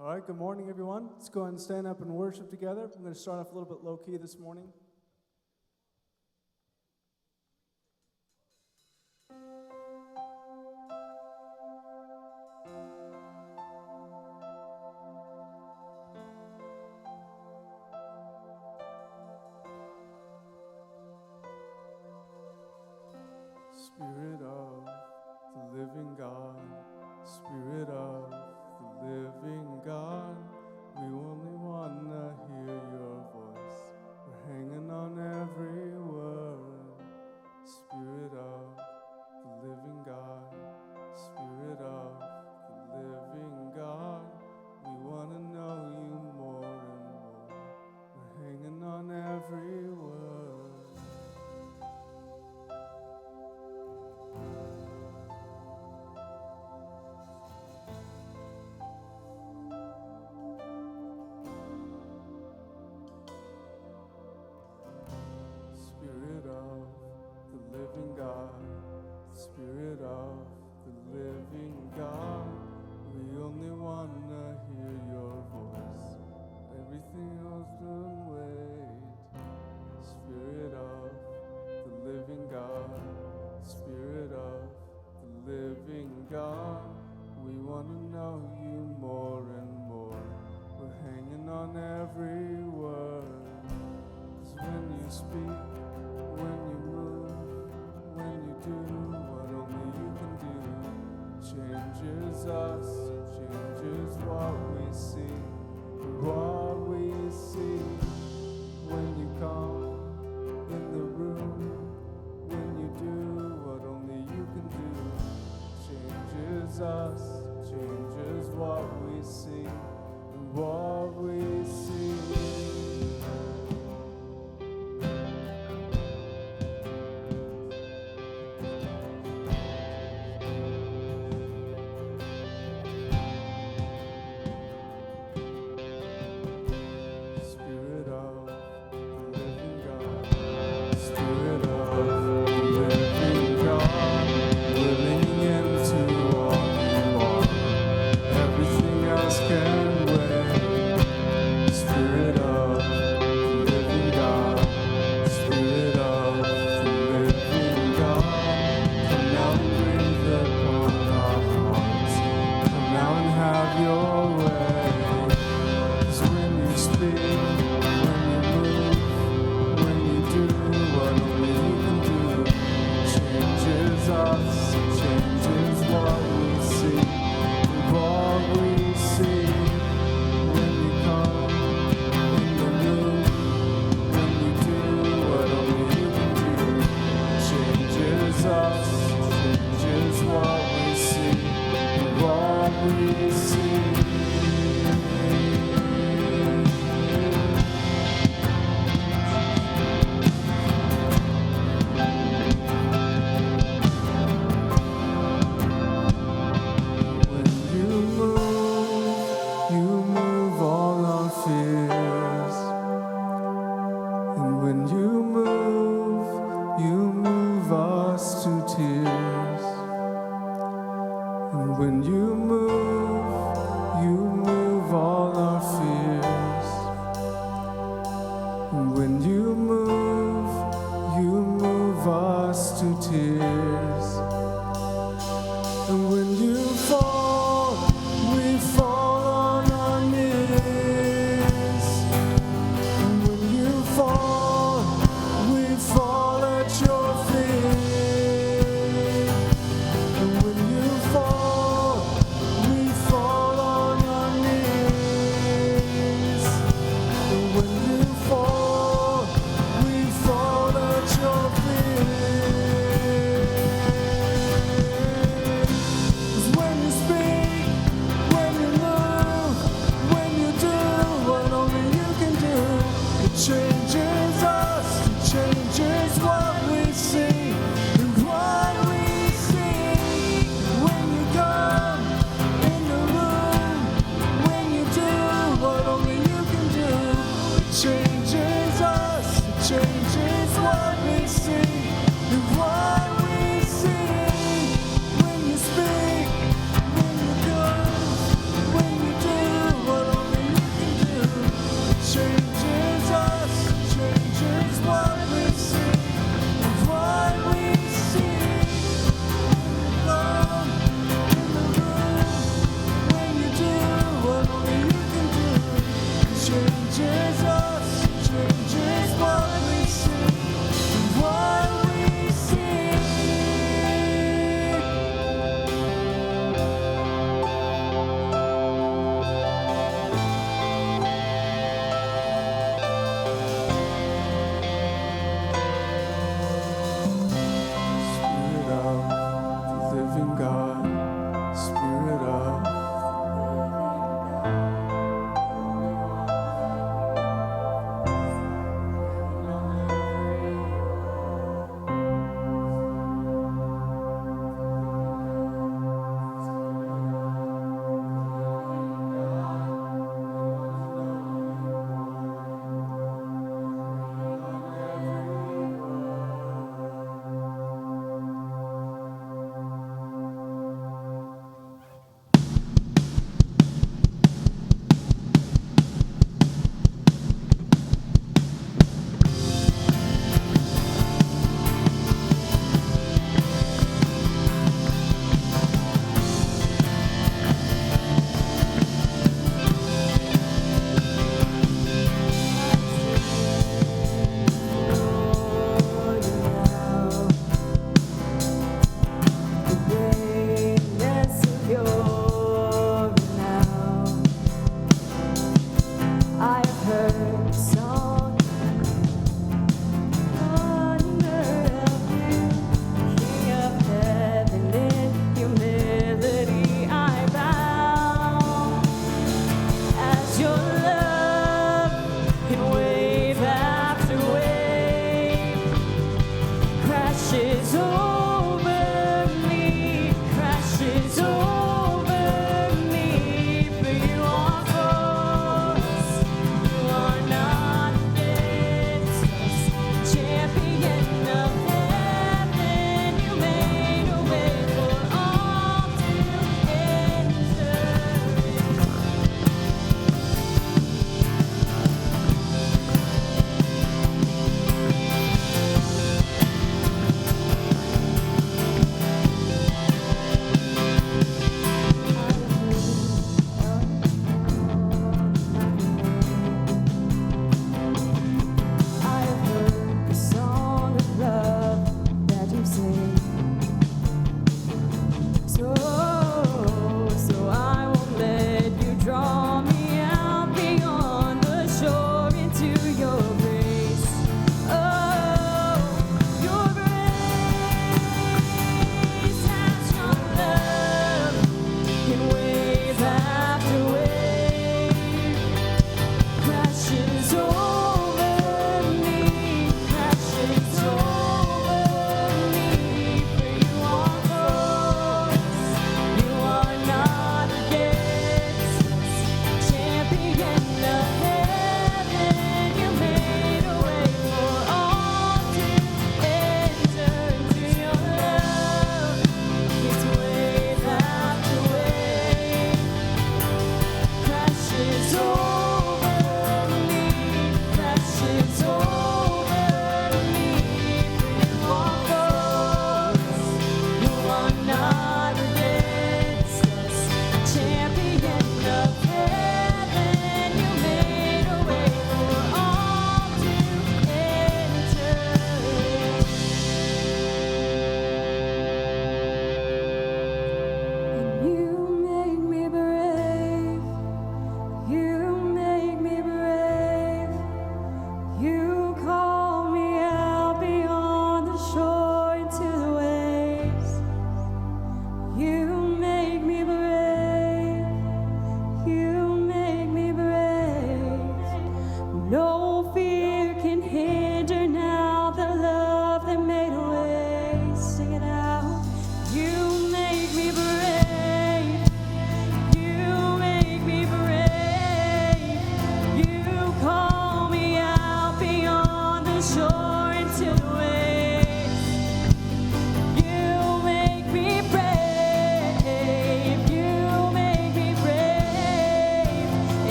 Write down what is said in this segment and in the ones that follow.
All right, good morning, everyone. Let's go ahead and stand up and worship together. I'm going to start off a little bit low-key this morning. Spirit of the living God, Spirit of the living God, we only want to hear your voice. We're hanging on every word. Spirit of the living God, Spirit of the living God, we want to know you more and more. We're hanging on every word. Spirit of the living God, Spirit of the living God, we only want to hear your voice. Everything else can wait. Spirit of the living God, Spirit of the living God, we want to know you more and more. We're hanging on every word. 'Cause when you speak, when you move, when you do what only you can do, changes us, changes what we see, what we see. When you come in the room, when you do what only you can do, changes us, changes what we see, and what we see. When you speak, when you go, when you do changes us, changes what we see, and what we see. Come in the room when you do what only you can do. Changes us, changes what we see, and what we see. Spirit of the living God, Spirit of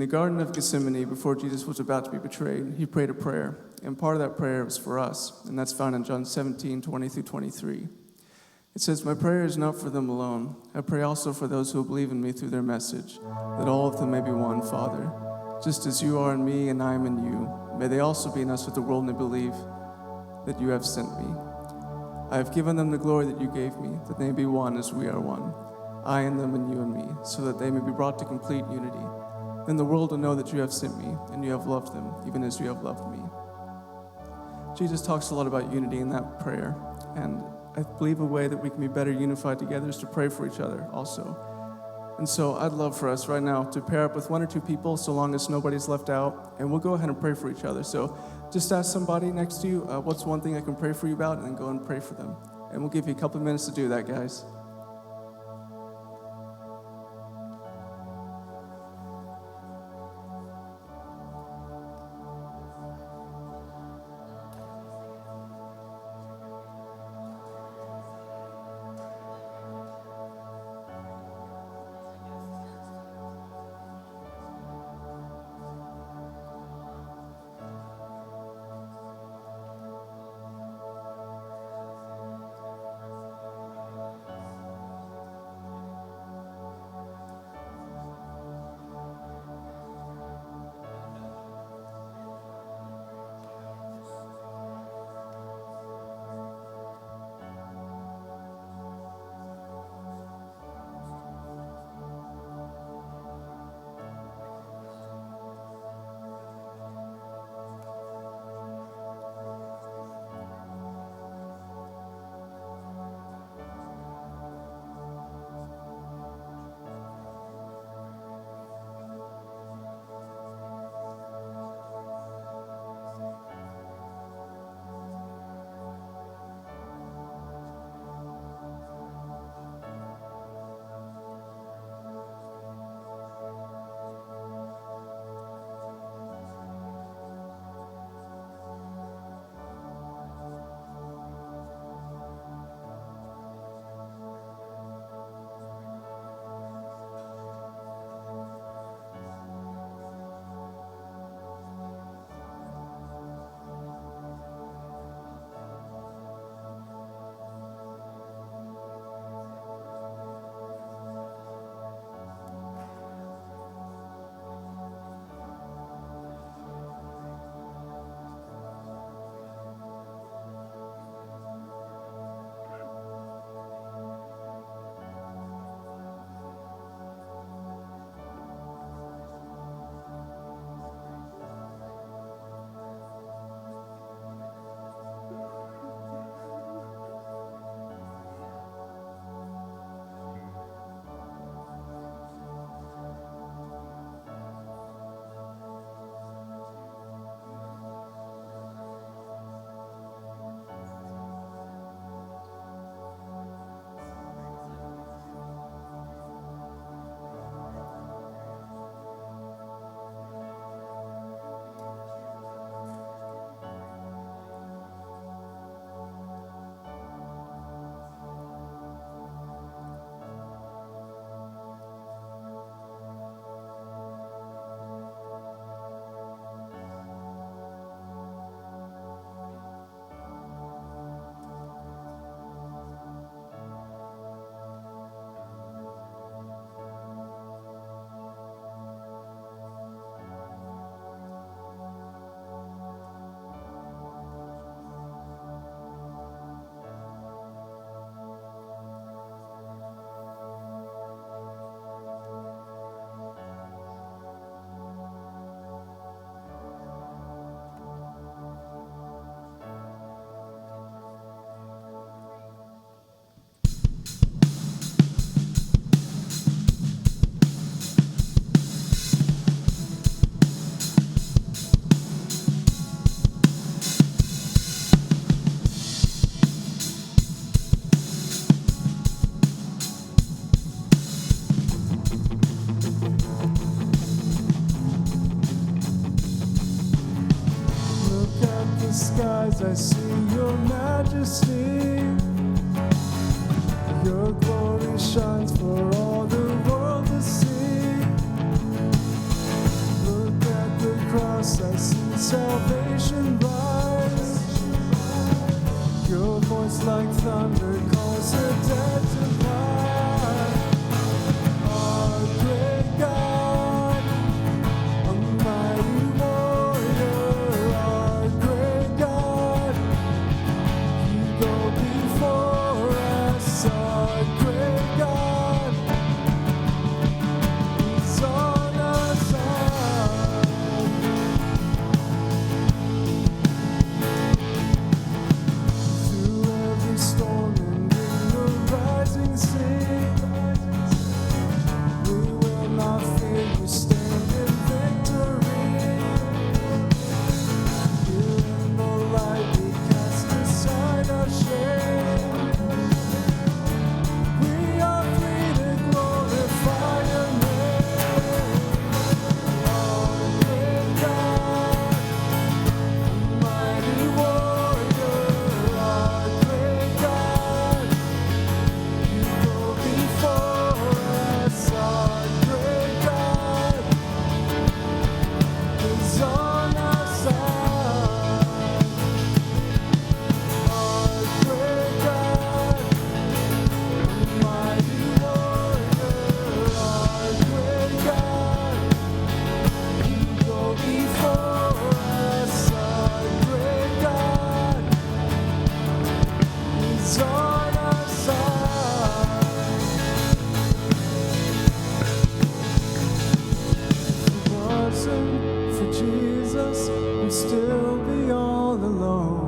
the Garden of Gethsemane, before Jesus was about to be betrayed, he prayed a prayer. And part of that prayer was for us, and that's found in John 17, 20 through 23. It says, "My prayer is not for them alone. I pray also for those who believe in me through their message, that all of them may be one, Father. Just as you are in me and I am in you, may they also be in us, that the world may believe that you have sent me. I have given them the glory that you gave me, that they may be one as we are one, I and them and you and me, so that they may be brought to complete unity. Then the world will know that you have sent me, and you have loved them, even as you have loved me." Jesus talks a lot about unity in that prayer, and I believe a way that we can be better unified together is to pray for each other also. And so I'd love for us right now to pair up with one or two people, so long as nobody's left out, and we'll go ahead and pray for each other. So just ask somebody next to you, what's one thing I can pray for you about, and then go and pray for them. And we'll give you a couple of minutes to do that, guys. skies I see your majesty. Your glory shines for all the world to see. salvation rise. Your voice like thunder calls the dead to life. Our great God, a mighty warrior. Our great God, you go before us. Our great God is on our side. Through every storm and in the rising sea, we will not fear. You stand in victory. Here in the light, we cast aside our shame. We are free to glorify your name. Our great God, mighty warrior. Our great God, you go before us. Our great God is on our side. Our great God, mighty warrior. Our great God, you go before us. Our great God is on our side. If it wasn't for Jesus, we'd still be all alone.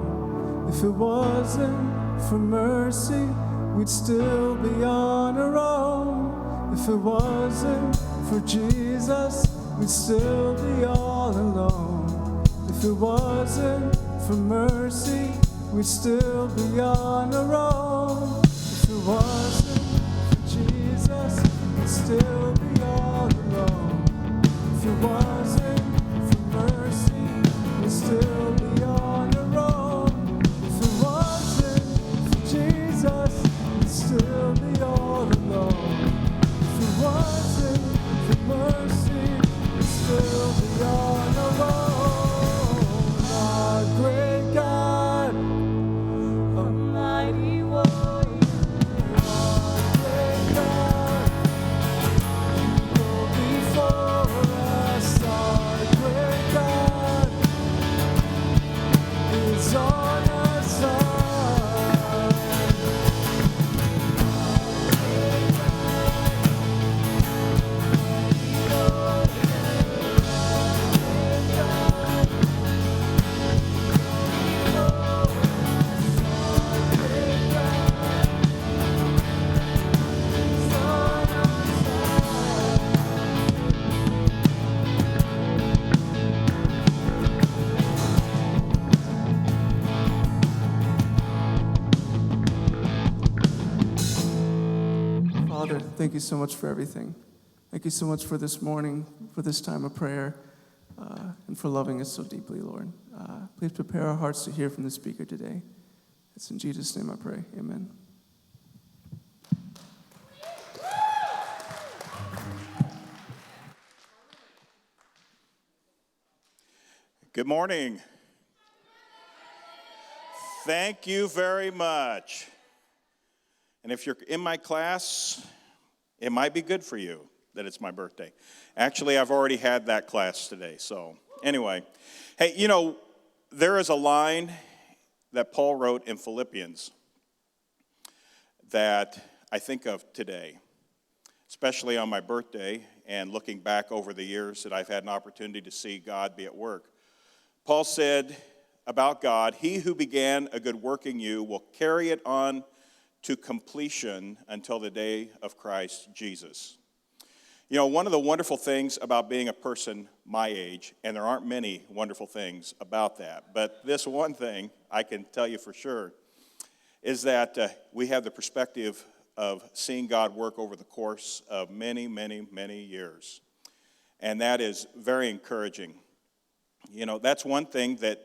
If it wasn't for mercy, we'd still be on our own. If it wasn't for Jesus, we'd still be all alone. If it wasn't for mercy, we'd still be on our own. If it wasn't for Jesus, we'd still be all alone. If it wasn't for mercy, we'd still be on our own. If it wasn't for Jesus, we'd still be all alone. If it wasn't for mercy, we'd still be on our own. Our great God, a mighty warrior. Our great God, you go before us. Our great God is on our side. Father, thank you so much for everything. Thank you so much for this morning, for this time of prayer, and for loving us so deeply, Lord. Please prepare our hearts to hear from the speaker today. It's in Jesus' name I pray. Amen. Good morning. Thank you very much. And if you're in my class, it might be good for you that it's my birthday. Actually, I've already had that class today. So anyway, hey, you know, there is a line that Paul wrote in Philippians that I think of today, especially on my birthday and looking back over the years that I've had an opportunity to see God be at work. Paul said about God, "He who began a good work in you will carry it on to completion until the day of Christ Jesus." You know, one of the wonderful things about being a person my age, and there aren't many wonderful things about that, but this one thing I can tell you for sure is that we have the perspective of seeing God work over the course of many, many, many years. And that is very encouraging. You know, that's one thing that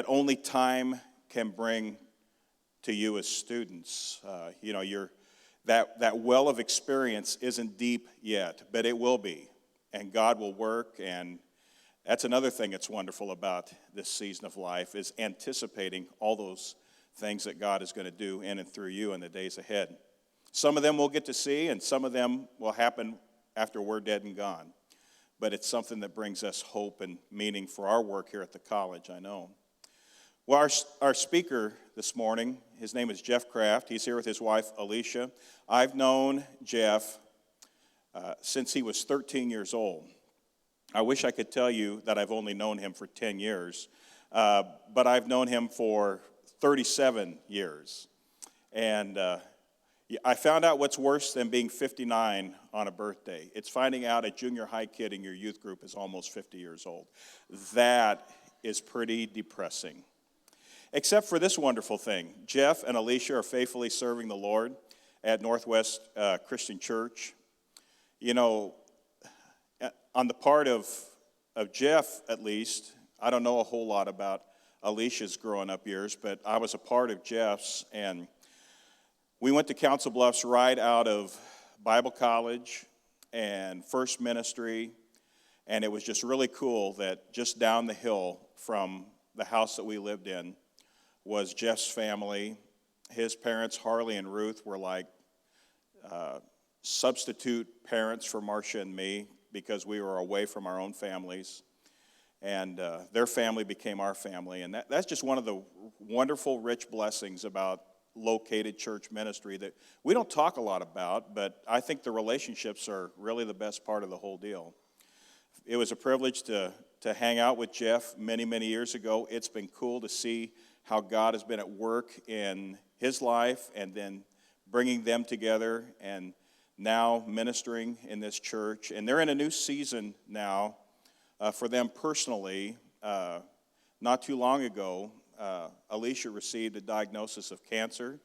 only time can bring to you as students. You know, that well of experience isn't deep yet, but it will be. And God will work, and That's another thing that's wonderful about this season of life, is anticipating all those things that God is going to do in and through you in the days ahead. Some of them we'll get to see, and some of them will happen after we're dead and gone. But it's something that brings us hope and meaning for our work here at the college, I know. Well, our speaker this morning, his name is Jeff Kraft. He's here with his wife, Alicia. I've known Jeff since he was 13 years old. I wish I could tell you that I've only known him for 10 years, but I've known him for 37 years. And I found out what's worse than being 59 on a birthday. It's finding out a junior high kid in your youth group is almost 50 years old. That is pretty depressing. Except for this wonderful thing. Jeff and Alicia are faithfully serving the Lord at Northwest Christian Church. You know, on the part of Jeff, at least, I don't know a whole lot about Alicia's growing up years, but I was a part of Jeff's, and we went to Council Bluffs right out of Bible college and First Ministry, and it was just really cool that just down the hill from the house that we lived in was Jeff's family. His parents, Harley and Ruth, were like substitute parents for Marcia and me because we were away from our own families. And their family became our family. And that's just one of the wonderful, rich blessings about located church ministry that we don't talk a lot about, but I think the relationships are really the best part of the whole deal. It was a privilege to hang out with Jeff many, many years ago. It's been cool to see how God has been at work in his life and then bringing them together and now ministering in this church. And they're in a new season now for them personally. Not too long ago, Alicia received a diagnosis of cancer,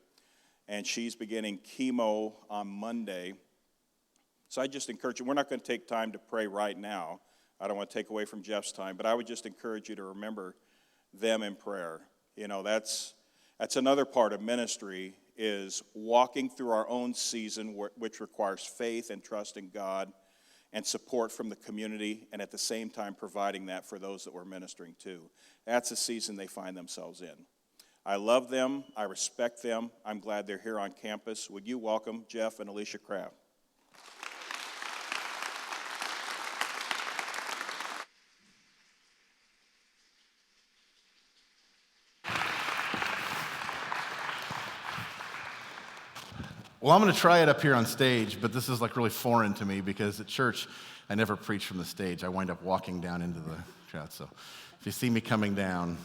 and she's beginning chemo on Monday. So I just encourage you, we're not going to take time to pray right now. I don't want to take away from Jeff's time, but I would just encourage you to remember them in prayer. You know, that's another part of ministry, is walking through our own season, which requires faith and trust in God and support from the community, and at the same time providing that for those that we're ministering to. That's the season they find themselves in. I love them. I respect them. I'm glad they're here on campus. Would you welcome Jeff and Alicia Kraft? Well, I'm going to try it up here on stage, but this is like really foreign to me because at church, I never preach from the stage. I wind up walking down into the crowd. So if you see me coming down,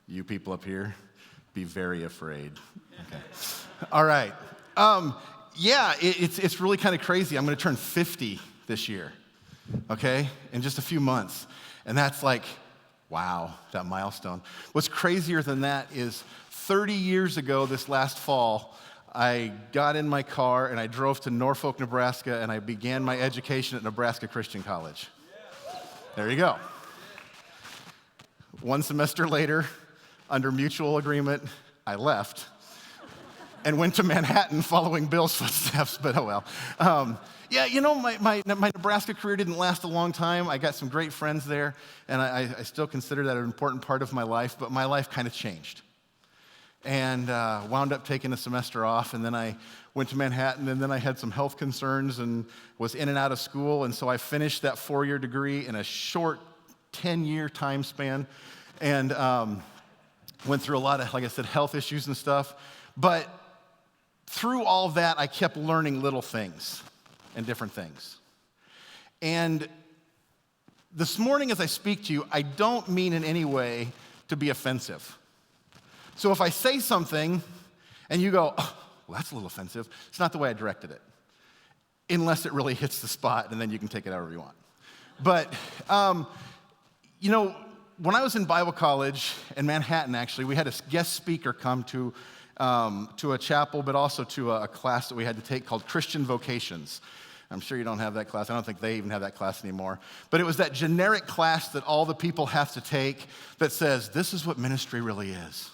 you people up here, be very afraid. Okay. All right. It's really kind of crazy. I'm going to turn 50 this year, okay, in just a few months. And that's like, wow, that milestone. What's crazier than that is 30 years ago this last fall, I got in my car and I drove to Norfolk, Nebraska, and I began my education at Nebraska Christian College. There you go. One semester later, under mutual agreement, I left and went to Manhattan following Bill's footsteps, but oh well. My Nebraska career didn't last a long time. I got some great friends there, and I still consider that an important part of my life, but my life kind of changed. And wound up taking a semester off, and then I went to Manhattan, and then I had some health concerns and was in and out of school, and so I finished that 4-year degree in a short 10-year time span, and went through a lot of, like I said, health issues and stuff. But through all that, I kept learning little things and different things. And this morning as I speak to you, I don't mean in any way to be offensive. So if I say something and you go, oh, well, that's a little offensive, it's not the way I directed it, unless it really hits the spot, and then you can take it however you want. But, when I was in Bible college in Manhattan, actually, we had a guest speaker come to a chapel, but also to a class that we had to take called Christian Vocations. I'm sure you don't have that class. I don't think they even have that class anymore. But it was that generic class that all the people have to take that says, this is what ministry really is.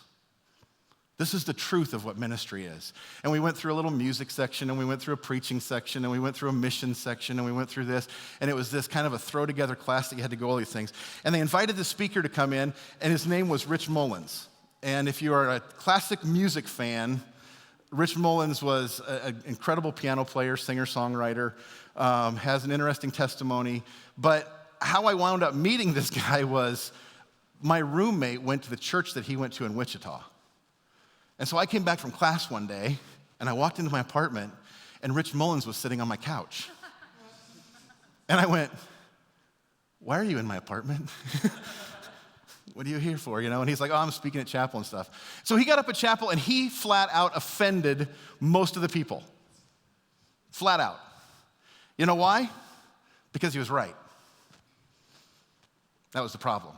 This is the truth of what ministry is. And we went through a little music section, and we went through a preaching section, and we went through a mission section, and we went through this. And it was this kind of a throw-together class that you had to go all these things. And they invited the speaker to come in, and his name was Rich Mullins. And if you are a classic music fan, Rich Mullins was an incredible piano player, singer-songwriter, has an interesting testimony. But how I wound up meeting this guy was my roommate went to the church that he went to in Wichita. And so I came back from class one day, and I walked into my apartment, and Rich Mullins was sitting on my couch. And I went, "Why are you in my apartment? What are you here for?" And he's like, "Oh, I'm speaking at chapel and stuff." So he got up at chapel, and he flat out offended most of the people. Flat out. You know why? Because he was right. That was the problem.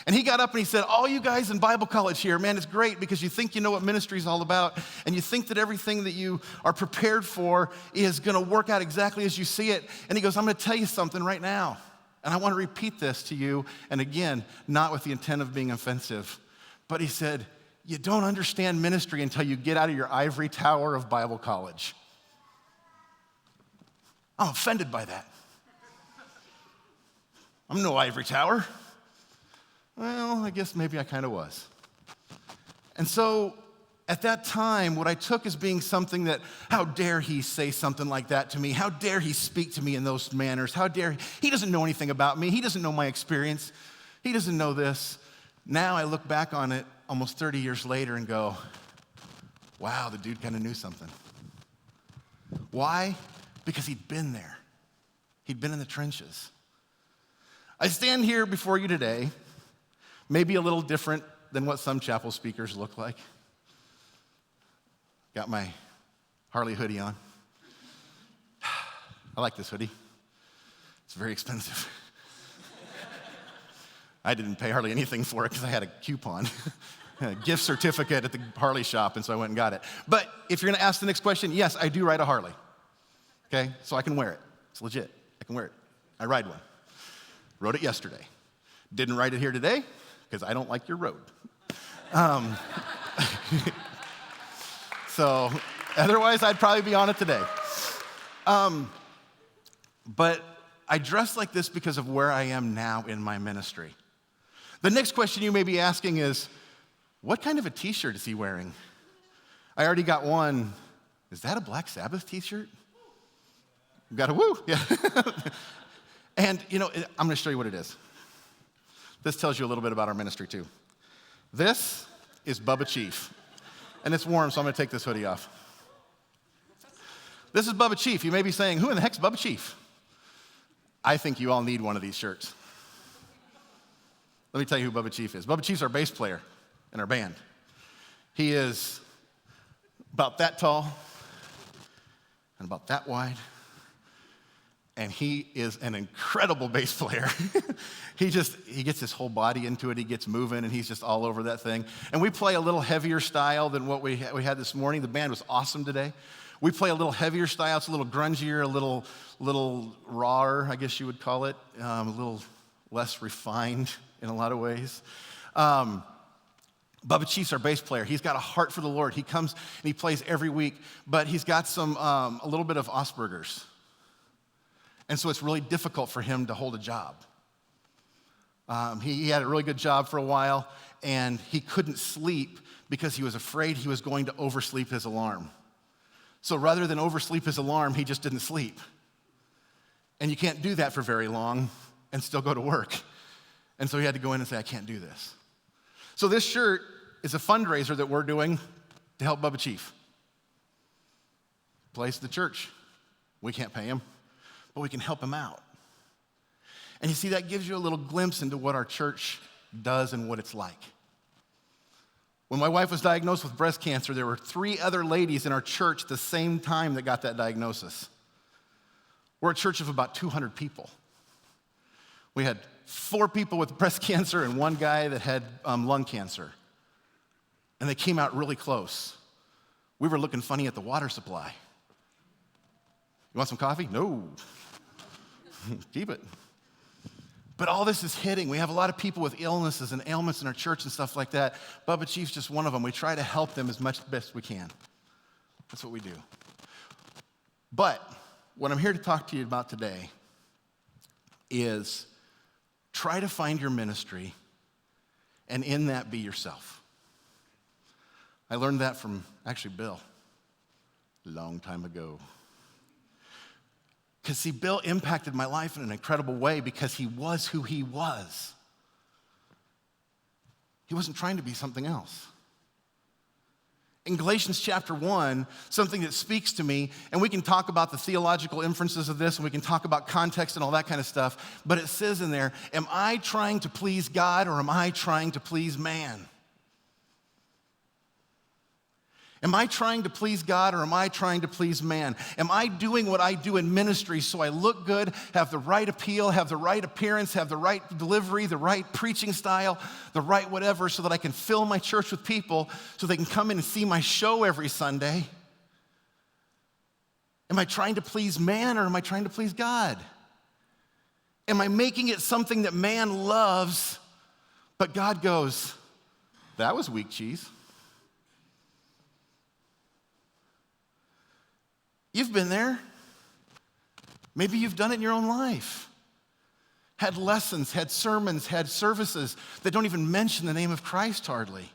And he got up and he said, "All you guys in Bible college here, man, it's great because you think you know what ministry is all about, and you think that everything that you are prepared for is going to work out exactly as you see it." And he goes, "I'm going to tell you something right now. And I want to repeat this to you, and again, not with the intent of being offensive." But he said, "You don't understand ministry until you get out of your ivory tower of Bible college." I'm offended by that. I'm no ivory tower. Well, I guess maybe I kind of was. And so at that time, what I took as being something that, how dare he say something like that to me? How dare he speak to me in those manners? How dare he doesn't know anything about me. He doesn't know my experience. He doesn't know this. Now I look back on it almost 30 years later and go, wow, the dude kind of knew something. Why? Because he'd been there. He'd been in the trenches. I stand here before you today, maybe a little different than what some chapel speakers look like. Got my Harley hoodie on. I like this hoodie. It's very expensive. I didn't pay hardly anything for it because I had a coupon, a gift certificate at the Harley shop, and so I went and got it. But if you're going to ask the next question, yes, I do ride a Harley. Okay, so I can wear it. It's legit. I can wear it. I ride one. Rode it yesterday. Didn't ride it here today because I don't like your road. So otherwise, I'd probably be on it today. But I dress like this because of where I am now in my ministry. The next question you may be asking is, what kind of a t-shirt is he wearing? I already got one. Is that a Black Sabbath t-shirt? Got a woo, yeah. And, I'm going to show you what it is. This tells you a little bit about our ministry, too. This is Bubba Chief. And it's warm, so I'm going to take this hoodie off. This is Bubba Chief. You may be saying, who in the heck's Bubba Chief? I think you all need one of these shirts. Let me tell you who Bubba Chief is. Bubba Chief's our bass player in our band. He is about that tall and about that wide. And he is an incredible bass player. He gets his whole body into it. He gets moving, and he's just all over that thing. And we play a little heavier style than what we had this morning. The band was awesome today. We play a little heavier style. It's a little grungier, a little rawer, I guess you would call it, a little less refined in a lot of ways. Bubba Chief's our bass player. He's got a heart for the Lord. He comes and he plays every week, but he's got a little bit of Asperger's. And so it's really difficult for him to hold a job. He had a really good job for a while, and he couldn't sleep because he was afraid he was going to oversleep his alarm. So rather than oversleep his alarm, he just didn't sleep. And you can't do that for very long and still go to work. And so he had to go in and say, I can't do this. So this shirt is a fundraiser that we're doing to help Bubba Chief. Place the church. We can't pay him, but we can help him out. And you see, that gives you a little glimpse into what our church does and what it's like. When my wife was diagnosed with breast cancer, there were 3 other ladies in our church at the same time that got that diagnosis. We're a church of about 200 people. We had 4 people with breast cancer and 1 guy that had lung cancer. And they came out really close. We were looking funny at the water supply. You want some coffee? No. Keep it. But all this is hitting. We have a lot of people with illnesses and ailments in our church and stuff like that. Bubba Chief's just one of them. We try to help them as much as best we can. That's what we do. But what I'm here to talk to you about today is try to find your ministry and in that be yourself. I learned that from actually Bill a long time ago. Because see, Bill impacted my life in an incredible way because he was who he was. He wasn't trying to be something else. In Galatians chapter 1, something that speaks to me, and we can talk about the theological inferences of this, and we can talk about context and all that kind of stuff, but it says in there, am I trying to please God or am I trying to please man? Am I trying to please God or am I trying to please man? Am I doing what I do in ministry so I look good, have the right appeal, have the right appearance, have the right delivery, the right preaching style, the right whatever, so that I can fill my church with people so they can come in and see my show every Sunday? Am I trying to please man or am I trying to please God? Am I making it something that man loves, but God goes, that was weak cheese. You've been there. Maybe you've done it in your own life. Had lessons, had sermons, had services that don't even mention the name of Christ hardly.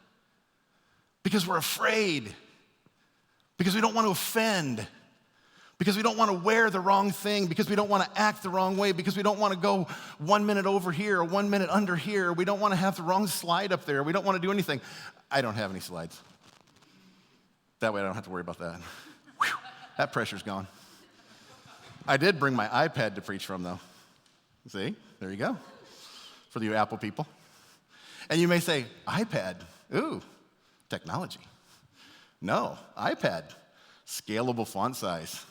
Because we're afraid. Because we don't want to offend. Because we don't want to wear the wrong thing. Because we don't want to act the wrong way. Because we don't want to go 1 minute over here or 1 minute under here. We don't want to have the wrong slide up there. We don't want to do anything. I don't have any slides. That way I don't have to worry about that. That pressure's gone. I did bring my iPad to preach from, though. See, there you go. For you Apple people. And you may say, iPad, ooh, technology. No, iPad, scalable font size.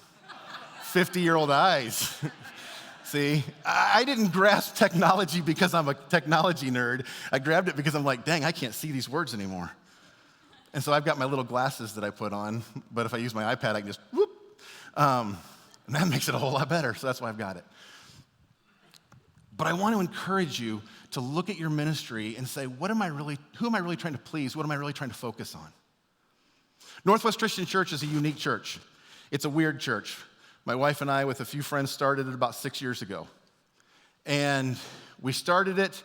50-year-old eyes. See, I didn't grasp technology because I'm a technology nerd. I grabbed it because I'm like, dang, I can't see these words anymore. And so I've got my little glasses that I put on, but if I use my iPad, I can just whoop. And that makes it a whole lot better, so that's why I've got it. But I want to encourage you to look at your ministry and say, who am I really trying to please? What am I really trying to focus on? Northwest Christian Church is a unique church. It's a weird church. My wife and I, with a few friends, started it about 6 years ago. And we started it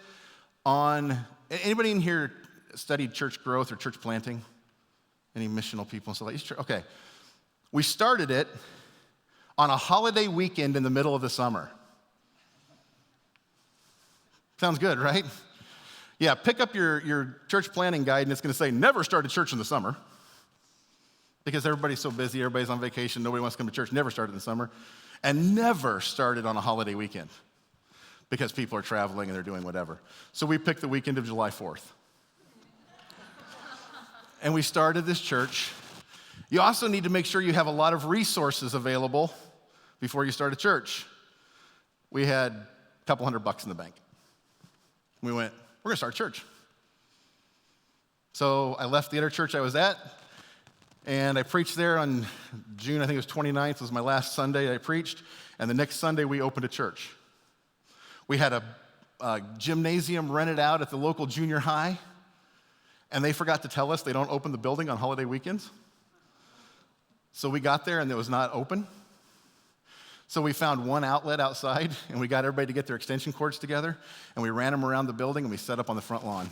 on, anybody in here studied church growth or church planting? Any missional people and stuff like that? Okay. We started it on a holiday weekend in the middle of the summer. Sounds good, right? Yeah, pick up your church planting guide and it's going to say, never start a church in the summer. Because everybody's so busy, everybody's on vacation, nobody wants to come to church. Never started in the summer. And never started on a holiday weekend. Because people are traveling and they're doing whatever. So we picked the weekend of July 4th. And we started this church. You also need to make sure you have a lot of resources available before you start a church. We had a couple $100 in the bank. We went, we're going to start a church. So I left the other church I was at, and I preached there on June, I think it was 29th, was my last Sunday I preached, and the next Sunday we opened a church. We had a gymnasium rented out at the local junior high, and they forgot to tell us they don't open the building on holiday weekends. So we got there and it was not open. So we found one outlet outside and we got everybody to get their extension cords together and we ran them around the building and we set up on the front lawn.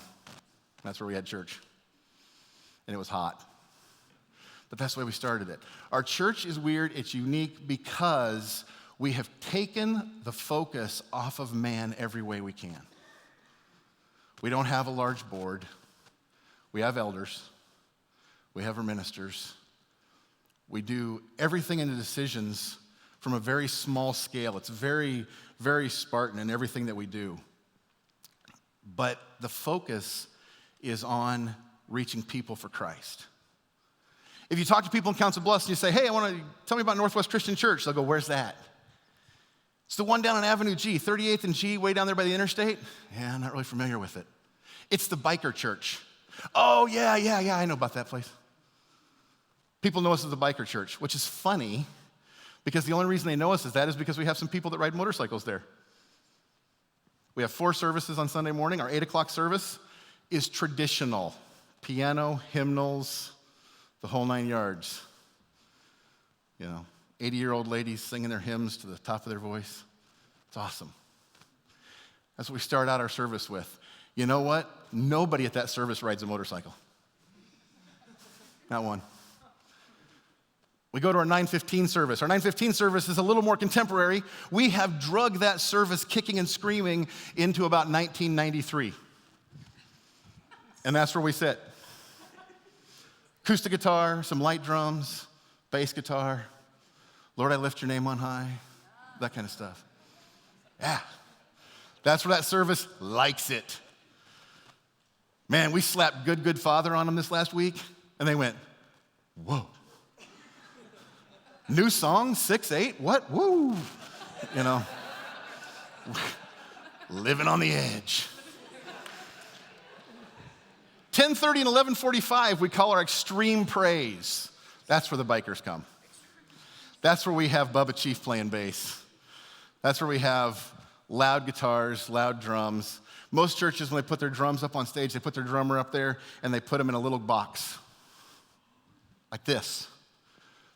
That's where we had church. And it was hot. But that's the way we started it. Our church is weird, it's unique because we have taken the focus off of man every way we can. We don't have a large board. We have elders. We have our ministers. We do everything in the decisions from a very small scale. It's very, very Spartan in everything that we do. But the focus is on reaching people for Christ. If you talk to people in Council Bluffs and you say, hey, tell me about Northwest Christian Church, they'll go, where's that? It's the one down on Avenue G, 38th and G, way down there by the interstate. Yeah, I'm not really familiar with it. It's the biker church. Oh, yeah, I know about that place. People know us as the biker church, which is funny because the only reason they know us as that is because we have some people that ride motorcycles there. We have 4 services on Sunday morning. Our 8 o'clock service is traditional. Piano, hymnals, the whole 9 yards. 80-year-old ladies singing their hymns to the top of their voice. It's awesome. That's what we start out our service with. You know what? Nobody at that service rides a motorcycle. Not one. We go to our 9:15 service. Our 9:15 service is a little more contemporary. We have drugged that service kicking and screaming into about 1993. And that's where we sit. Acoustic guitar, some light drums, bass guitar. Lord, I lift your name on high. That kind of stuff. Yeah. That's where that service likes it. Man, we slapped Good Father on them this last week, and they went, whoa. New song, 6/8, what? Woo. Living on the edge. 10:30 and 11:45, we call our extreme praise. That's where the bikers come. That's where we have Bubba Chief playing bass. That's where we have loud guitars, loud drums. Most churches, when they put their drums up on stage, they put their drummer up there and they put him in a little box like this.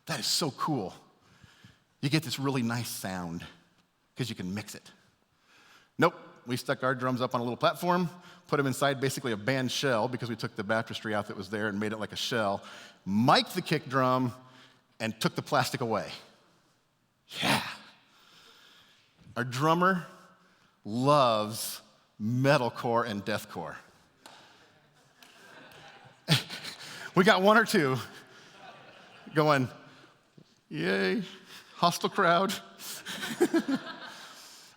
That is so cool. You get this really nice sound because you can mix it. Nope, we stuck our drums up on a little platform, put them inside basically a band shell because we took the baptistry out that was there and made it like a shell, mic'd the kick drum, and took the plastic away. Yeah. Our drummer loves metalcore and deathcore. We got 1 or 2 going, yay, hostile crowd.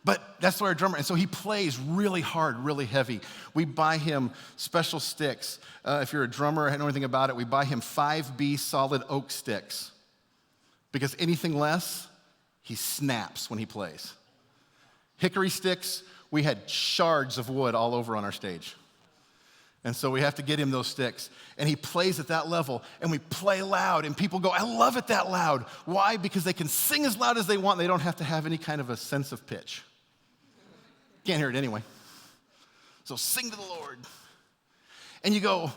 But that's where our drummer, and so he plays really hard, really heavy. We buy him special sticks. If you're a drummer, I know anything about it, we buy him 5B solid oak sticks. Because anything less, he snaps when he plays. Hickory sticks, we had shards of wood all over on our stage. And so we have to get him those sticks. And he plays at that level, and we play loud, and people go, I love it that loud. Why? Because they can sing as loud as they want, and they don't have to have any kind of a sense of pitch. Can't hear it anyway. So sing to the Lord. And you go,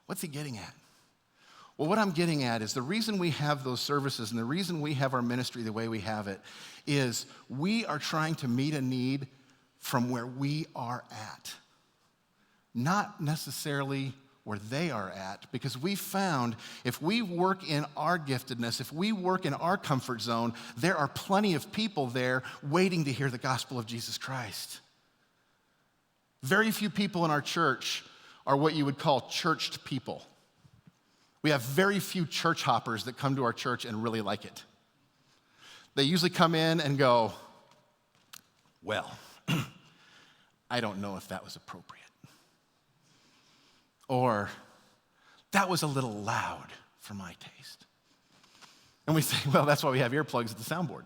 what's he getting at? Well, what I'm getting at is the reason we have those services and the reason we have our ministry the way we have it is we are trying to meet a need from where we are at. Not necessarily where they are at, because we found if we work in our giftedness, if we work in our comfort zone, there are plenty of people there waiting to hear the gospel of Jesus Christ. Very few people in our church are what you would call churched people. We have very few church hoppers that come to our church and really like it. They usually come in and go, well, I don't know if that was appropriate. Or, that was a little loud for my taste. And we say, well, that's why we have earplugs at the soundboard.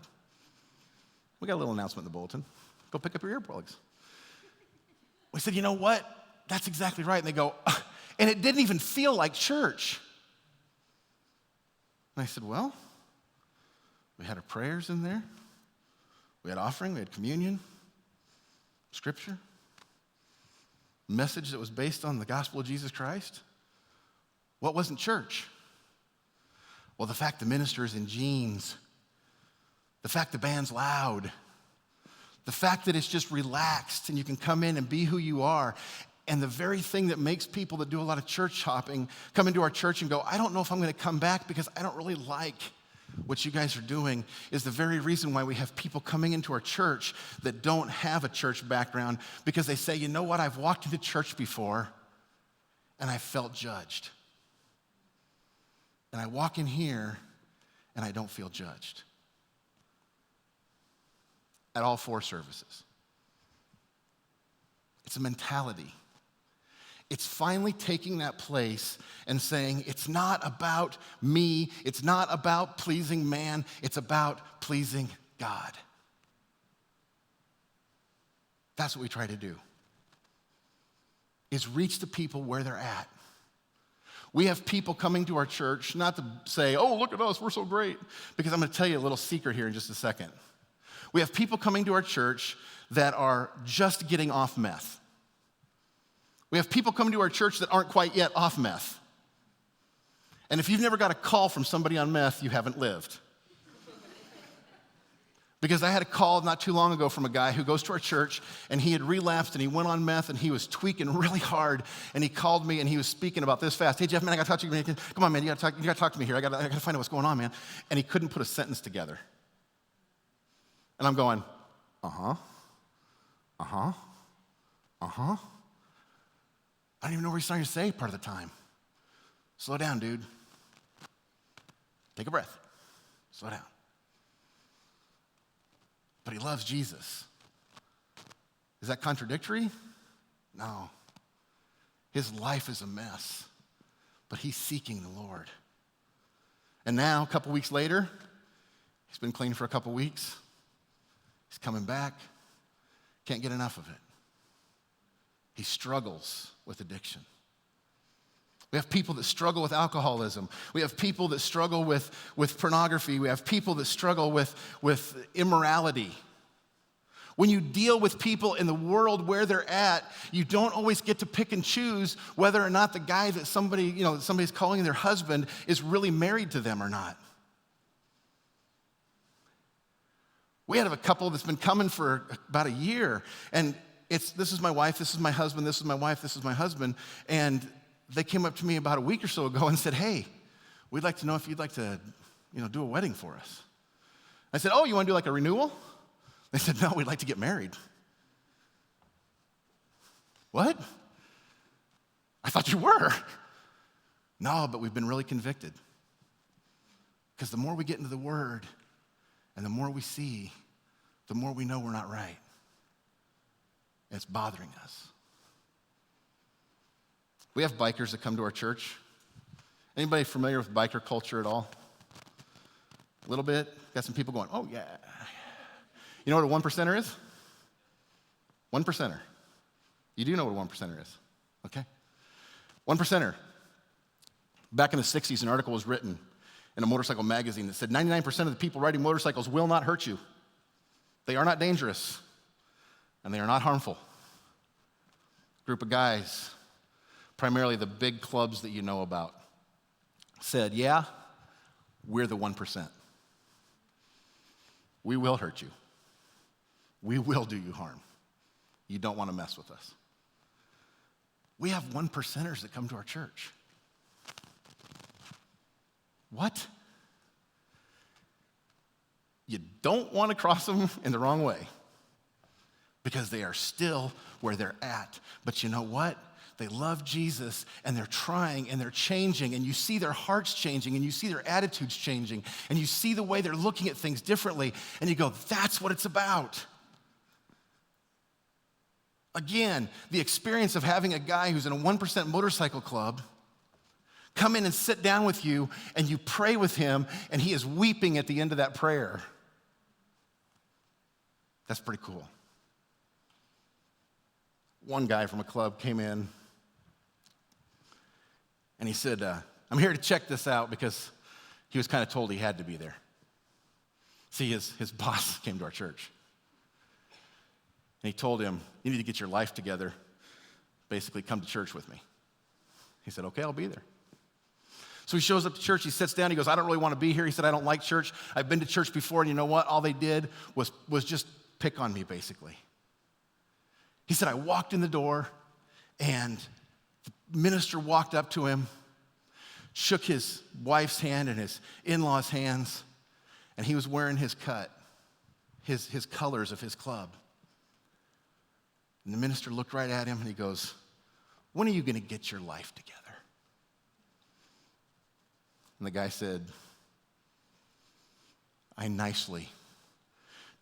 We got a little announcement in the bulletin. Go pick up your earplugs. We said, you know what? That's exactly right. And they go, and it didn't even feel like church. And I said, well, we had our prayers in there. We had offering, we had communion, scripture, message that was based on the gospel of Jesus Christ. What wasn't church? Well, the fact the minister's in jeans, the fact the band's loud, the fact that it's just relaxed and you can come in and be who you are. And the very thing that makes people that do a lot of church hopping come into our church and go, I don't know if I'm going to come back because I don't really like what you guys are doing, is the very reason why we have people coming into our church that don't have a church background, because they say, you know what, I've walked into church before and I felt judged. And I walk in here and I don't feel judged. At all 4 services. It's a mentality. It's finally taking that place and saying, it's not about me, it's not about pleasing man, it's about pleasing God. That's what we try to do, is reach the people where they're at. We have people coming to our church, not to say, oh, look at us, we're so great, because I'm going to tell you a little secret here in just a second. We have people coming to our church that are just getting off meth. We have people coming to our church that aren't quite yet off meth. And if you've never got a call from somebody on meth, you haven't lived. Because I had a call not too long ago from a guy who goes to our church, and he had relapsed, and he went on meth, and he was tweaking really hard, and he called me, and he was speaking about this fast. Hey, Jeff, man, I got to talk to you. Man. Come on, man, you got to talk to me here. I got to find out what's going on, man. And he couldn't put a sentence together. And I'm going, uh-huh, uh-huh, uh-huh. I don't even know what he's trying to say part of the time. Slow down, dude. Take a breath. Slow down. But he loves Jesus. Is that contradictory? No. His life is a mess, but he's seeking the Lord. And now, a couple weeks later, he's been clean for a couple weeks. He's coming back. Can't get enough of it. He struggles with addiction. We have people that struggle with alcoholism. We have people that struggle with pornography. We have people that struggle with immorality. When you deal with people in the world where they're at, you don't always get to pick and choose whether or not the guy that somebody's calling their husband is really married to them or not. We have a couple that's been coming for about a year, and this is my wife, this is my husband, this is my wife, this is my husband, and they came up to me about a week or so ago and said, hey, we'd like to know if you'd like to, do a wedding for us. I said, oh, you want to do like a renewal? They said, no, we'd like to get married. What? I thought you were. No, but we've been really convicted. Because the more we get into the Word and the more we see, the more we know we're not right. It's bothering us. We have bikers that come to our church. Anybody familiar with biker culture at all? A little bit? Got some people going, oh yeah. You know what a one percenter is? One percenter. You do know what a one percenter is, okay? One percenter. Back in the 60s, an article was written in a motorcycle magazine that said 99% of the people riding motorcycles will not hurt you. They are not dangerous, and they are not harmful. Group of guys, primarily the big clubs that you know about, said, yeah, we're the 1%. We will hurt you. We will do you harm. You don't want to mess with us. We have 1%ers that come to our church. What? You don't want to cross them in the wrong way because they are still where they're at. But you know what? They love Jesus, and they're trying, and they're changing, and you see their hearts changing, and you see their attitudes changing, and you see the way they're looking at things differently, and you go, that's what it's about. Again, the experience of having a guy who's in a 1% motorcycle club come in and sit down with you, and you pray with him, and he is weeping at the end of that prayer. That's pretty cool. One guy from a club came in, and he said, I'm here to check this out, because he was kind of told he had to be there. See, his boss came to our church. And he told him, you need to get your life together. Basically, come to church with me. He said, okay, I'll be there. So he shows up to church, he sits down, he goes, I don't really want to be here. He said, I don't like church. I've been to church before, and you know what? All they did was just pick on me, basically. He said, I walked in the door, and the minister walked up to him, shook his wife's hand and his in-laws' hands, and he was wearing his cut, his colors of his club. And the minister looked right at him, and he goes, when are you going to get your life together? And the guy said, I nicely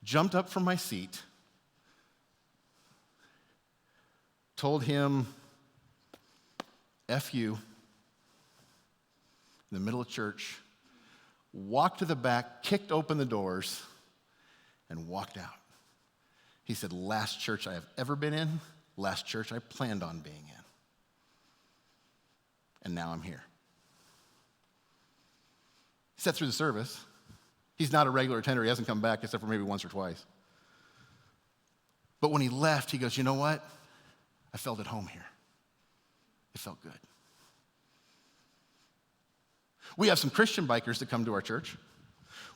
jumped up from my seat, told him, F you, in the middle of church, walked to the back, kicked open the doors, and walked out. He said, last church I have ever been in, last church I planned on being in. And now I'm here. He sat through the service. He's not a regular attender. He hasn't come back except for maybe once or twice. But when he left, he goes, you know what? I felt at home here. It felt good. We have some Christian bikers that come to our church.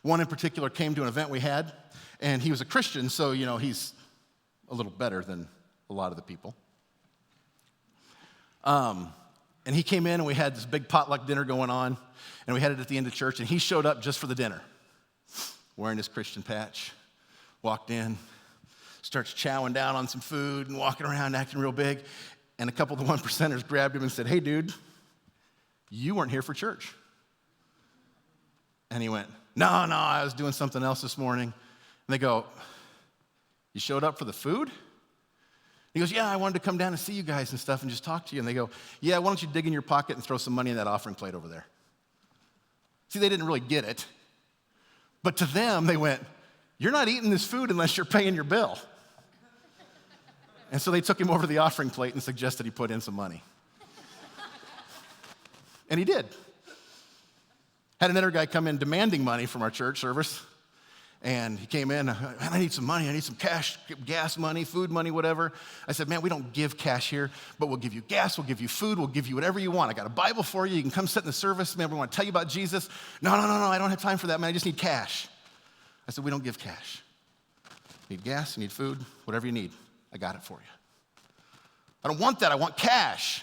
One in particular came to an event we had, and he was a Christian, so, he's a little better than a lot of the people. And he came in, and we had this big potluck dinner going on, and we had it at the end of church, and he showed up just for the dinner, wearing his Christian patch, walked in, starts chowing down on some food and walking around acting real big, and a couple of the 1%ers grabbed him and said, hey, dude, you weren't here for church. And he went, no, I was doing something else this morning. And they go, you showed up for the food? He goes, yeah, I wanted to come down and see you guys and stuff and just talk to you. And they go, yeah, why don't you dig in your pocket and throw some money in that offering plate over there? See, they didn't really get it. But to them, they went, you're not eating this food unless you're paying your bill. And so they took him over to the offering plate and suggested he put in some money. And he did. Had another guy come in demanding money from our church service. And he came in, man, I need some money. I need some cash, gas money, food money, whatever. I said, man, we don't give cash here, but we'll give you gas, we'll give you food, we'll give you whatever you want. I got a Bible for you. You can come sit in the service. Man, we want to tell you about Jesus. No, I don't have time for that, man. I just need cash. I said, we don't give cash. You need gas, you need food, whatever you need. I got it for you. I don't want that. I want cash.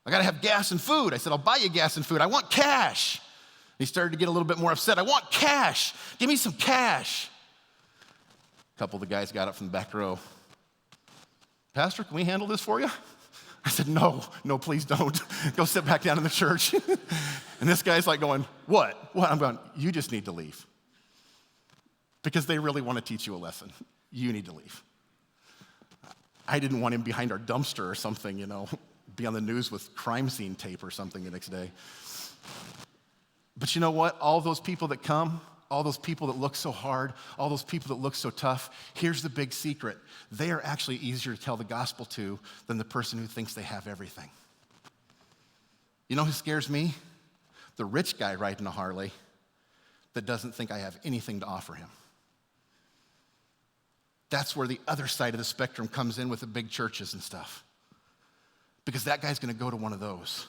I got to have gas and food. I said, I'll buy you gas and food. I want cash. He started to get a little bit more upset. I want cash. Give me some cash. A couple of the guys got up from the back row. Pastor, can we handle this for you? I said, no, please don't. Go sit back down in the church. And this guy's like going, what? I'm going, you just need to leave. Because they really want to teach you a lesson. You need to leave. I didn't want him behind our dumpster or something, be on the news with crime scene tape or something the next day. But you know what? All those people that come, all those people that look so hard, all those people that look so tough, here's the big secret. They are actually easier to tell the gospel to than the person who thinks they have everything. You know who scares me? The rich guy riding a Harley that doesn't think I have anything to offer him. That's where the other side of the spectrum comes in with the big churches and stuff. Because that guy's going to go to one of those.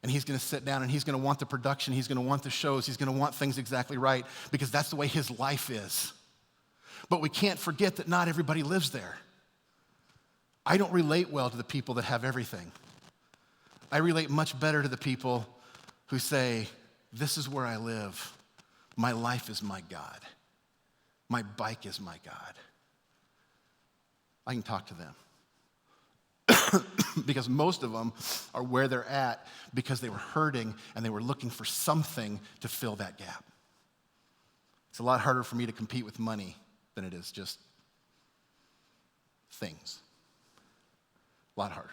And he's going to sit down and he's going to want the production, he's going to want the shows, he's going to want things exactly right because that's the way his life is. But we can't forget that not everybody lives there. I don't relate well to the people that have everything. I relate much better to the people who say, this is where I live. My life is my God. My bike is my God. I can talk to them. Because most of them are where they're at because they were hurting and they were looking for something to fill that gap. It's a lot harder for me to compete with money than it is just things. A lot harder.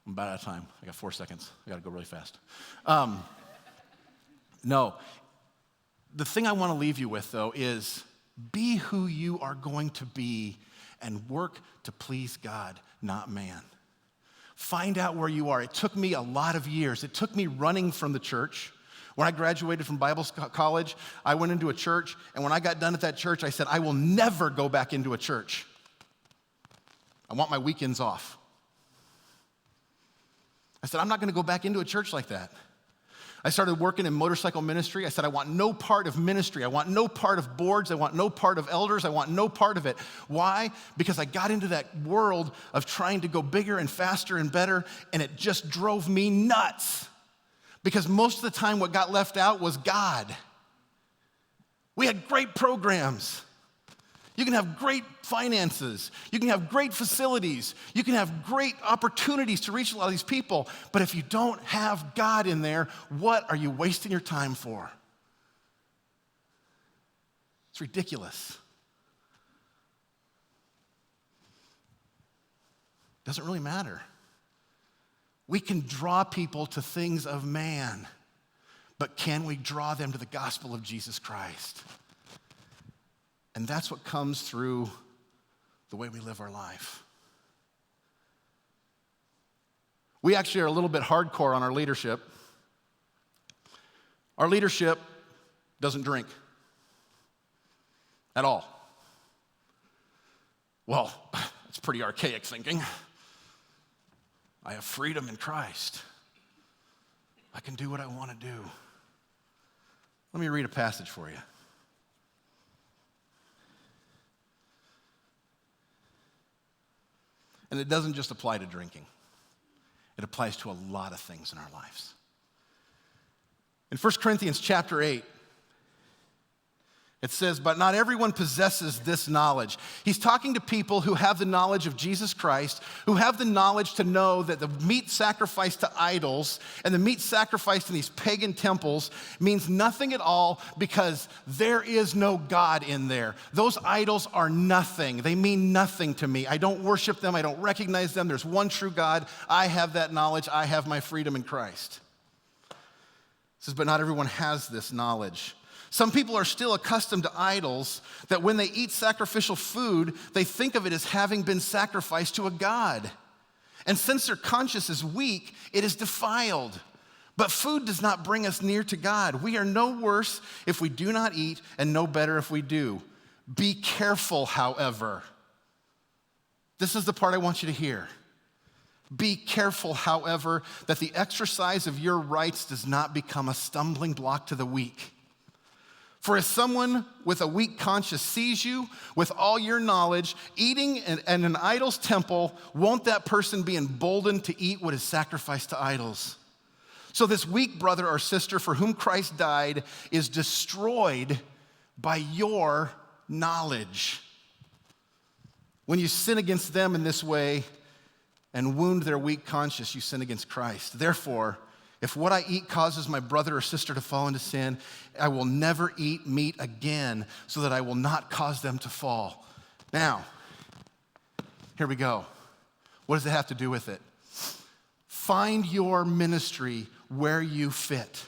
I'm about out of time. I got 4 seconds. I got to go really fast. No. The thing I want to leave you with, though, is be who you are going to be and work to please God, not man. Find out where you are. It took me a lot of years. It took me running from the church. When I graduated from Bible college, I went into a church, and when I got done at that church, I said, I will never go back into a church. I want my weekends off. I said, I'm not going to go back into a church like that. I started working in motorcycle ministry. I said, I want no part of ministry. I want no part of boards. I want no part of elders. I want no part of it. Why? Because I got into that world of trying to go bigger and faster and better, and it just drove me nuts. Because most of the time what got left out was God. We had great programs. You can have great finances. You can have great facilities. You can have great opportunities to reach a lot of these people. But if you don't have God in there, what are you wasting your time for? It's ridiculous. Doesn't really matter. We can draw people to things of man, but can we draw them to the gospel of Jesus Christ? And that's what comes through the way we live our life. We actually are a little bit hardcore on our leadership. Our leadership doesn't drink. at all. Well, that's pretty archaic thinking. I have freedom in Christ. I can do what I want to do. Let me read a passage for you. And it doesn't just apply to drinking. It applies to a lot of things in our lives. In 1 Corinthians chapter 8, it says, but not everyone possesses this knowledge. He's talking to people who have the knowledge of Jesus Christ, who have the knowledge to know that the meat sacrificed to idols and the meat sacrificed in these pagan temples means nothing at all because there is no God in there. Those idols are nothing. They mean nothing to me. I don't worship them. I don't recognize them. There's one true God. I have that knowledge. I have my freedom in Christ. It says, but not everyone has this knowledge. Some people are still accustomed to idols that when they eat sacrificial food, they think of it as having been sacrificed to a god. And since their conscience is weak, it is defiled. But food does not bring us near to God. We are no worse if we do not eat and no better if we do. Be careful, however. This is the part I want you to hear. Be careful, however, that the exercise of your rights does not become a stumbling block to the weak. For if someone with a weak conscience sees you with all your knowledge eating in an idol's temple, won't that person be emboldened to eat what is sacrificed to idols? So this weak brother or sister for whom Christ died is destroyed by your knowledge. When you sin against them in this way and wound their weak conscience, you sin against Christ. Therefore, if what I eat causes my brother or sister to fall into sin, I will never eat meat again so that I will not cause them to fall. Now, here we go. What does it have to do with it? Find your ministry where you fit.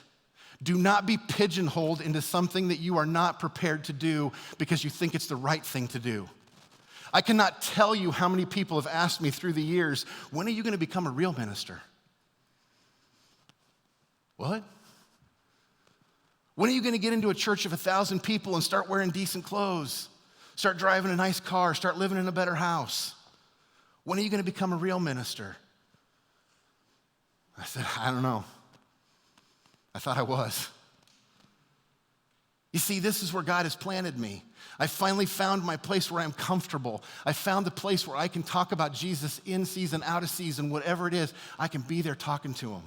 Do not be pigeonholed into something that you are not prepared to do because you think it's the right thing to do. I cannot tell you how many people have asked me through the years, when are you going to become a real minister? What? When are you going to get into a church of 1,000 people and start wearing decent clothes? Start driving a nice car? Start living in a better house? When are you going to become a real minister? I said, I don't know. I thought I was. You see, this is where God has planted me. I finally found my place where I'm comfortable. I found the place where I can talk about Jesus in season, out of season, whatever it is. I can be there talking to him.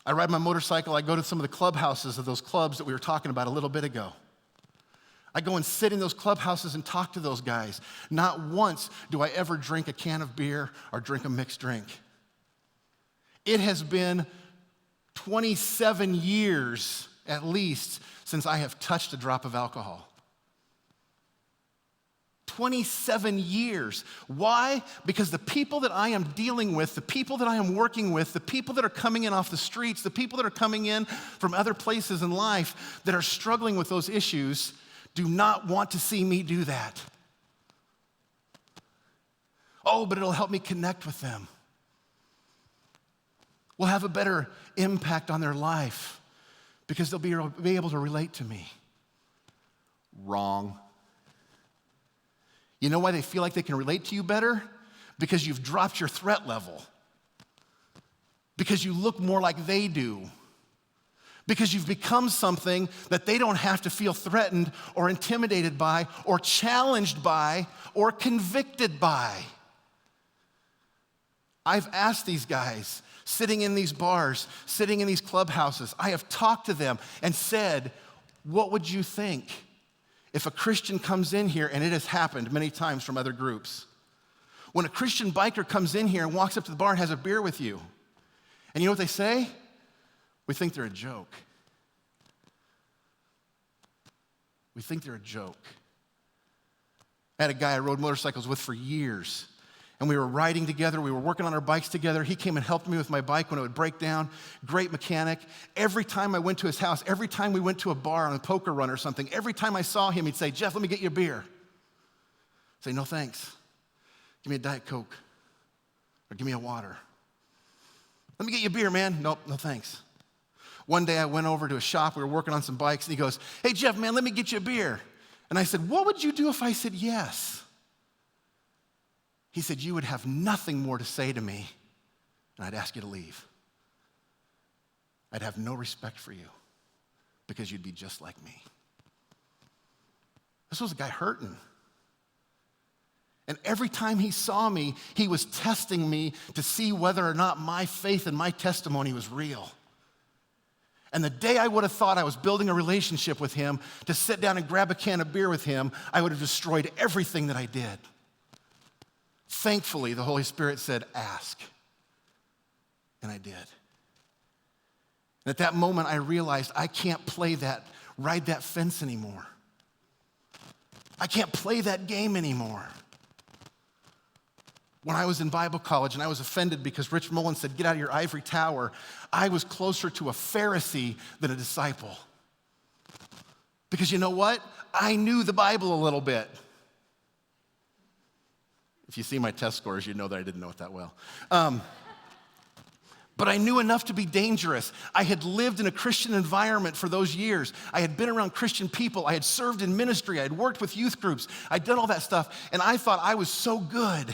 I ride my motorcycle. I go to some of the clubhouses of those clubs that we were talking about a little bit ago. I go and sit in those clubhouses and talk to those guys. Not once do I ever drink a can of beer or drink a mixed drink. It has been 27 years at least since I have touched a drop of alcohol. 27 years. Why? Because the people that I am dealing with, the people that I am working with, the people that are coming in off the streets, the people that are coming in from other places in life that are struggling with those issues do not want to see me do that. Oh, but it'll help me connect with them. We'll have a better impact on their life because they'll be able to relate to me. Wrong. You know why they feel like they can relate to you better? Because you've dropped your threat level. Because you look more like they do. Because you've become something that they don't have to feel threatened or intimidated by or challenged by or convicted by. I've asked these guys, sitting in these bars, sitting in these clubhouses, I have talked to them and said, what would you think if a Christian comes in here, and it has happened many times from other groups, when a Christian biker comes in here and walks up to the bar and has a beer with you, and you know what they say? We think they're a joke. We think they're a joke. I had a guy I rode motorcycles with for years, and we were riding together. We were working on our bikes together. He came and helped me with my bike when it would break down. Great mechanic. Every time I went to his house, every time we went to a bar on a poker run or something, every time I saw him, he'd say, Jeff, let me get you a beer. I'd say, no, thanks. Give me a Diet Coke or give me a water. Let me get you a beer, man. Nope, no thanks. One day I went over to a shop. We were working on some bikes, and he goes, hey, Jeff, man, let me get you a beer. And I said, what would you do if I said yes? He said, you would have nothing more to say to me, and I'd ask you to leave. I'd have no respect for you because you'd be just like me. This was a guy hurting. And every time he saw me, he was testing me to see whether or not my faith and my testimony was real. And the day I would have thought I was building a relationship with him, to sit down and grab a can of beer with him, I would have destroyed everything that I did. Thankfully, the Holy Spirit said, ask. And I did. And at that moment, I realized I can't ride that fence anymore. I can't play that game anymore. When I was in Bible college and I was offended because Rich Mullins said, get out of your ivory tower, I was closer to a Pharisee than a disciple. Because you know what? I knew the Bible a little bit. If you see my test scores, you know that I didn't know it that well. But I knew enough to be dangerous. I had lived in a Christian environment for those years. I had been around Christian people. I had served in ministry. I had worked with youth groups. I'd done all that stuff. And I thought I was so good.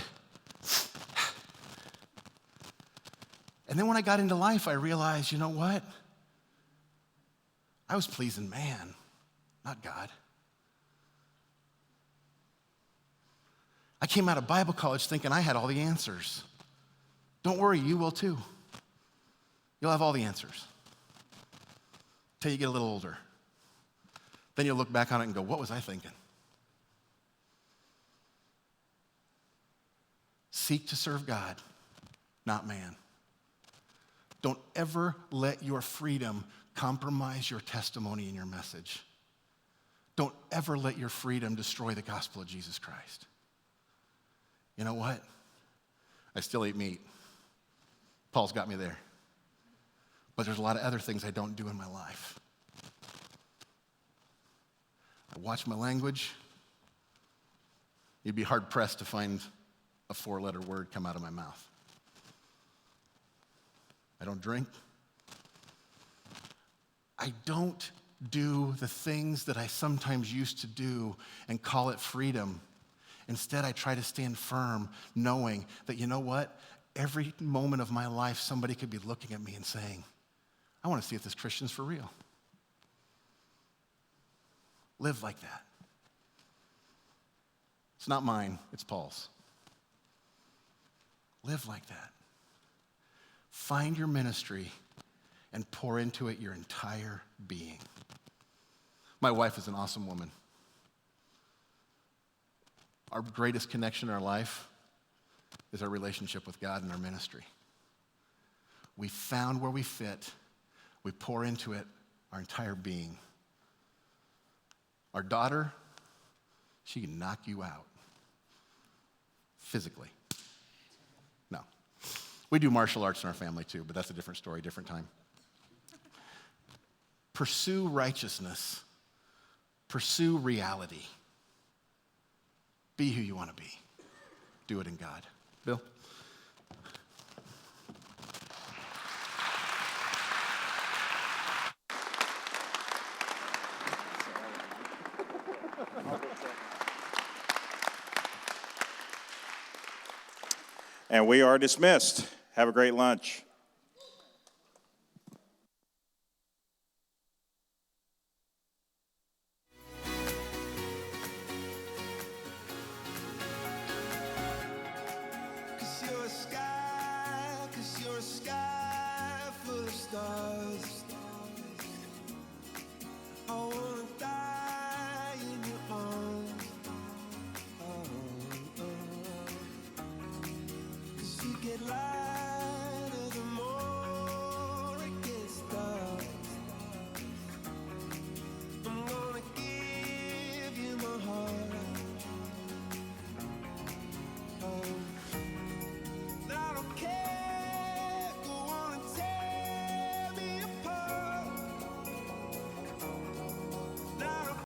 And then when I got into life, I realized, you know what? I was pleasing man, not God. I came out of Bible college thinking I had all the answers. Don't worry, you will too. You'll have all the answers till you get a little older. Then you'll look back on it and go, what was I thinking? Seek to serve God, not man. Don't ever let your freedom compromise your testimony and your message. Don't ever let your freedom destroy the gospel of Jesus Christ. You know what? I still eat meat. Paul's got me there. But there's a lot of other things I don't do in my life. I watch my language. You'd be hard-pressed to find a 4-letter word come out of my mouth. I don't drink. I don't do the things that I sometimes used to do and call it freedom. Instead, I try to stand firm, knowing that, you know what? Every moment of my life, somebody could be looking at me and saying, I want to see if this Christian's for real. Live like that. It's not mine, it's Paul's. Live like that. Find your ministry and pour into it your entire being. My wife is an awesome woman. Our greatest connection in our life is our relationship with God and our ministry. We found where we fit. We pour into it our entire being. Our daughter, she can knock you out physically. No. We do martial arts in our family too, but that's a different story, different time. Pursue righteousness. Pursue reality. Be who you want to be. Do it in God. Bill? And we are dismissed. Have a great lunch. Cause you're a sky full of stars. I wanna die in your arms. Oh, oh. 'Cause you get lost.